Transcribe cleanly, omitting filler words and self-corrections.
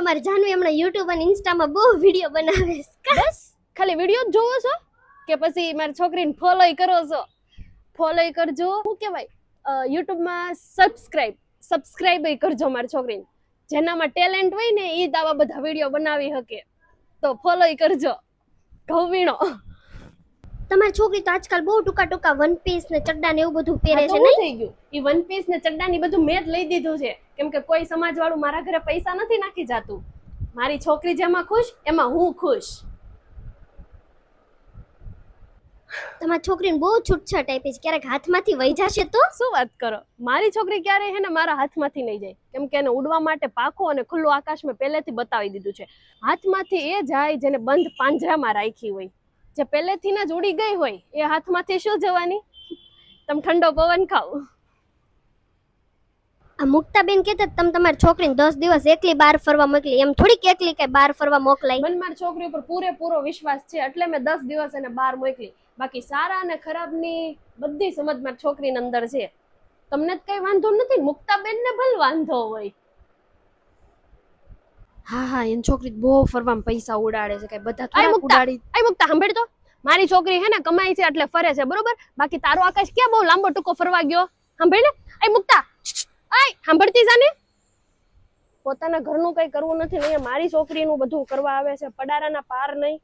અમાર જાનવી હમણાં YouTube અને Insta માં બહુ વિડિયો બનાવે છે. બસ ખાલી વિડિયો જ જોવો છો કે પછી મારી છોકરીને ફોલોય કરો છો? ફોલોય કરજો. શું કહેવાય YouTube માં સબસ્ક્રાઇબ કરજો મારી છોકરીને. જેનામાં ટેલેન્ટ હોય ને ઈ જ આવા બધા વિડિયો બનાવી શકે. તો ફોલોય કરજો. ઘઉવીણો. તમારી છોકરી તો આજકાલ બહુ ટૂંકા વન પીસ ને ચડ્ડા ને એવું બધું પહેરે છે નહીં નહીં? થઈ ગયું. ઈ વન પીસ ને ચડ્ડા ની બધું મેં જ લઈ દીધું છે. કેમ કે કોઈ સમાજ વાળું મારા ઘરે પૈસા નથી નાખી જાતું. મારી છોકરી જેમાં ખુશ એમાં હું ખુશ. તમારી છોકરીને બહુ છૂટછાટ આપી છે. ક્યારેક હાથમાંથી વહી જશે તો? શું વાત કરો? મારી છોકરી ક્યારે હે ને મારા હાથમાંથી નહીં જાય. કેમ કે એને ઉડવા માટે પાખો અને ખુલ્લું આકાશ મેં પહેલેથી બતાવી દીધું છે. હાથમાંથી એ જાય જેને બંધ પાંજરામાં રાખી હોય. જે પહેલેથી જ ઉડી ગઈ હોય એ હાથમાંથી શું જવાની? તમે ઠંડો પવન ખાવ. આ મુક્તાબેન કહેતા તમે તમારી છોકરીને 10 દિવસ એકલી બહાર ફરવા મોકલી. એમ થોડીક એકલી કઈ બહાર ફરવા મોકલાય? મને મારી છોકરી ઉપર પૂરેપૂરો વિશ્વાસ છે એટલે મેં 10 દિવસ એને બહાર મોકલી. બાકી સારા અને ખરાબની બધી સમજ મારી છોકરીની અંદર છે. તમને જ કઈ વાંધો નથી. મુક્તાબેન ને ભલે વાંધો હોય. હા એની છોકરી બહુ ફરવામાં પૈસા ઉડાડે છે. કઈ બધા થોડા ઉડાડી. આઈ મુક્તા સાંભળ તો. મારી છોકરી હે ને કમાઈ છે એટલે ફરે છે બરોબર. બાકી તારો આકાશ ક્યાં બહુ લાંબો ટૂંકો ફરવા ગયો? સાંભળ ને. આઈ મુક્તા આય સાંભળતી જાને. પોતાના ઘરનું કઈ કરવું નથી ને મારી છોકરીનું બધું કરવા આવે છે. પડારાના પાર નહીં.